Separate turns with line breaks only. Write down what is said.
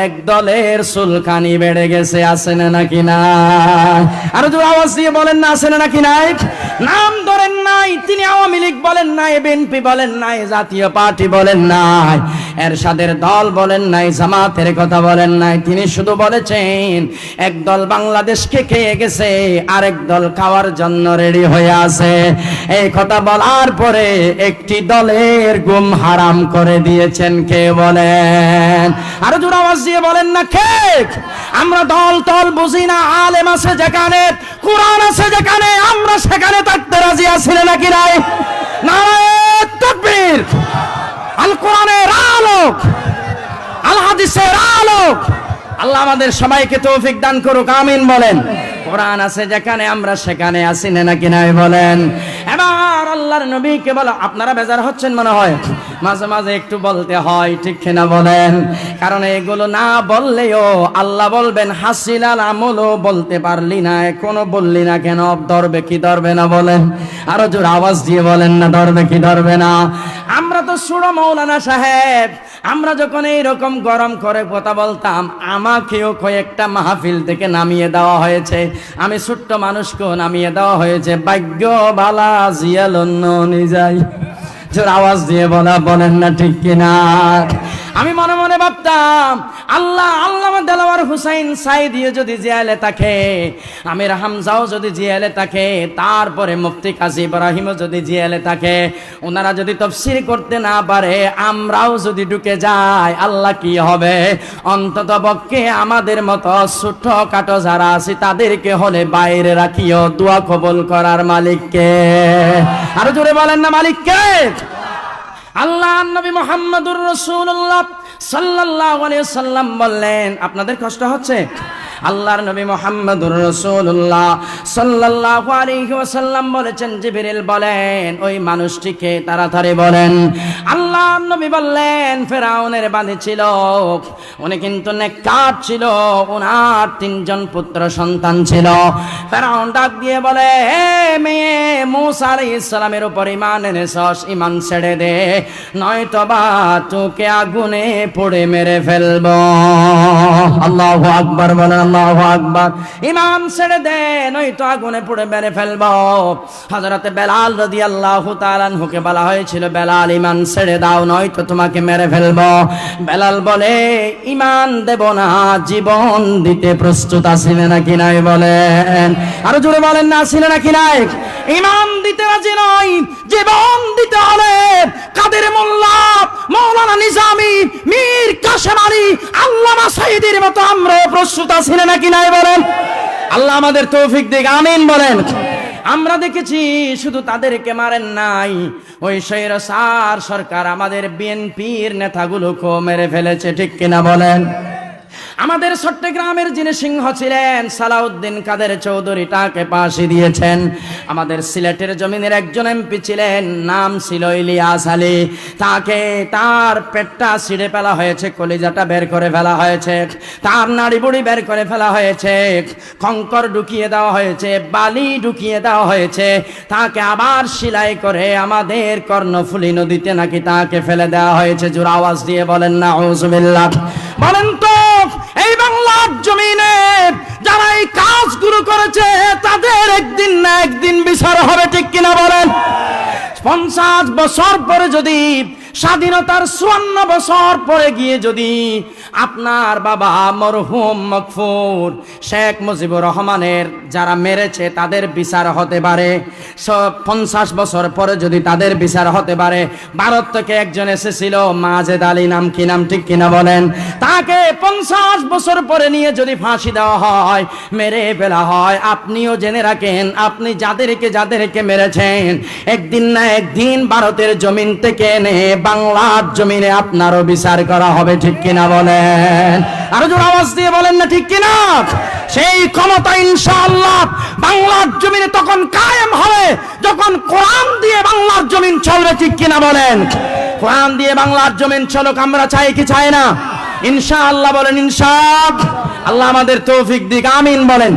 এক দলের চুলকানি বেড়ে গেছে, আছে না নাকি না? আর জোরে আওয়াজ দিয়ে বলেন না, আছে না নাকি নাই? নাম ধরেন নাই, তিনি আওয়ামী লীগ বলেন নাই, বিএনপি বলেন নাই, জাতীয় পার্টি বলেন নাই, এরশাদের দল বলেন নাই, জামাতের কথা বলেন নাই, তিনি শুধু বলেছেন এক দল বাংলাদেশকে খেয়ে গেছে, আরেক দল খাওয়ার জন্য রেডি হয়ে আছে। এই কথা বলার পরে একটি দলের ঘুম হারাম করে দিয়েছেন, কে বলেন? আরো জোরে আওয়াজ দিয়ে বলেন না, কে? আমরা দল টল বুঝি না, আলেম আছে যেখানে, কোরআন আছে যেখানে, আমরা সেখানে থাকতে রাজি আছি নাকি নাই? নারায়ে তাকবীর! আল কোরআনের আলোক, আল হাদিসের আলোক, আল্লাহ আমাদের সবাইকে তৌফিক দান করুক, আমিন বলেন। কোরআন আছে যেখানে, আমরা সেখানে আছি নাকি নাই বলেন? এবার আল্লাহর নবীকে বলো, আপনারা বেজার হচ্ছেন মনে হয়, মাঝে মাঝে একটু বলতে হয়, ঠিক কিনা বলেন? কারণ এগুলো না বললেও আল্লাহ বলবেন হাসিলাল আমলও বলতে পারলি না, এখনো বললি না কেন? ধরবে কি ধরবে না বলেন? আরো জোর আওয়াজ দিয়ে বলেন না, ধরবে কি ধরবে না? আমরা তো সুড়ো মৌলানা সাহেব, আমরা যখন এইরকম গরম করে কথা বলতাম, আমাকেও কয়েকটা মাহফিল থেকে নামিয়ে দেওয়া হয়েছে, আমি ছোট্ট মানুষকেও নামিয়ে দেওয়া হয়েছে। ভাগ্য বালা জিয়ালন্য নিজাই, জোর আওয়াজ দিয়ে বলেন না, ঠিক কিনা? আমি মনে মনে ভাবতাম, আল্লামা দেলাওয়ার হুসাইন সাইদিও যদি জেলে থাকে, আমির হামজাও যদি জেলে থাকে, তারপরে মুফতি কাজী ইব্রাহিমও যদি জেলে থাকে, ওনারা যদি তাফসীর করতে না পারে, আমরাও যদি ঢুকে যাই, আল্লাহ কি হবে? অন্তত পক্ষে আমাদের মতো ছোট কাটো যারা আছে তাদেরকে হলে বাইরে রাখিও, দোয়া কবুল করার মালিককে। আরো জোরে বলেন না, মালিককে? আল্লাহ নবী মুহাম্মদুর রাসূলুল্লাহ সাল্লাল্লাহু আলাইহি সাল্লাম বললেন, আপনাদের কষ্ট হচ্ছে? আল্লাহর নবী মুহাম্মদুর রাসূলুল্লাহ সাল্লাল্লাহু আলাইহি ওয়াসাল্লাম বলেছেন, জিবরিল বলেন ওই মানুষটিকে তাড়াতাড়ি বলেন। আল্লাহর নবী বললেন, ফেরাউনের বাদী ছিল, উনি কিন্তু নেককার ছিল, ওনার 3 জন পুত্র সন্তান ছিল। ফেরাউন ডাক দিয়ে বলে, হে মেয়ে, মূসা আলাইহিস সালামের উপর ঈমান এনেছস, ঈমান ছেড়ে দে, নয়তোবা তোকে আগুনে পুড়ে মেরে ফেলব। আল্লাহু আকবার বলেন, আল্লাহু আকবার। ঈমান ছেড়ে দে, নয়তো আগুনে পুড়ে মেরে ফেলব। হযরতে বেলাল রাদিয়াল্লাহু তাআলা আনহুকে বলা হয়েছিল, বেলাল ঈমান ছেড়ে দাও, নয়তো তোমাকে মেরে ফেলব। বেলাল বলে, ঈমান দেব না, জীবন দিতে প্রস্তুত আছি নাকি নাই বলেন? আরো জোরে বলেন না, আছি নাকি নাই? ঈমান দিতে রাজি নয়, জীবন দিতে হলে কাদের মোল্লা, মাওলানা নিজামী, মীর কাসেম আলী, আল্লামা সাইদির মতো আমরা প্রস্তুত আছি নাকি নাই বলেন? আল্লাহ আমাদের তৌফিক দিক, আমিন বলেন। আমরা দেখেছি শুধু তাদেরকে মারেন নাই, ওই স্বৈরাচার সরকার আমাদের বিএনপির নেতাগুলোকেও মেরে ফেলেছে, ঠিক কিনা বলেন? আমাদের চট্টগ্রামের যিনি সিংহ ছিলেন সালাউদ্দিন কাদের চৌধুরী, তাকে ফাঁসি দিয়েছেন। আমাদের সিলেটের জমিনের একজন এমপি ছিলেন, নাম ছিল ইলিয়াস আলী, তাকে তার পেটটা ছিঁড়ে ফেলা হয়েছে, কলিজাটা বের করে ফেলা হয়েছে, তার নাড়ি বুড়ি বের করে ফেলা হয়েছে, কঙ্কর ঢুকিয়ে দেওয়া হয়েছে, বালি ঢুকিয়ে দেওয়া হয়েছে, তাকে আবার সেলাই করে আমাদের কর্ণফুলী নদীতে নাকি তাকে ফেলে দেওয়া হয়েছে। জোর আওয়াজ দিয়ে বলেন না আউযুবিল্লাহ। বলেন তো, এই বাংলার জমিনে যারা এই কাজগুলো করেছে তাদের একদিন না একদিন বিচার হবে, ঠিক কিনা বলেন? 50 বছর পরে যদি, স্বাধীনতার 54 বছর পরে গিয়ে যদি আপনার বাবা মরহুম মকফুর শেখ মুজিবুর রহমানের যারা মেরেছে তাদের বিচার হতে পারে, 50 বছর পরে যদি তাদের বিচার হতে পারে, ভারত থেকে একজন এসেছিল মাজেদ আলী নাম, কি নাম, ঠিক কিনা বলেন? তাকে 50 বছর পরে নিয়ে যদি ফাঁসি দেওয়া হয়, মেরে ফেলা হয়, আপনিও জেনে রাখেন, আপনি যাদেরকে মেরেছেন, একদিন না একদিন ভারতের জমিন থেকে এনে বাংলার জমিনে আপনারও বিচার করা হবে, ঠিক কিনা বলেন? আরো জোরে আওয়াজ দিয়ে বলেন না, ঠিক কিনা? সেই ক্ষমতা ইনশাআল্লাহ বাংলার জমিনে তখন কায়েম হবে যখন কোরআন দিয়ে বাংলার জমিন চলবে, ঠিক কিনা বলেন? কোরআন দিয়ে বাংলার জমিন চলুক, আমরা চাই কি চাই না? ইনশাআল্লাহ বলেন, ইনশাআল্লাহ। আল্লাহ আমাদের তৌফিক দিক, আমিন বলেন।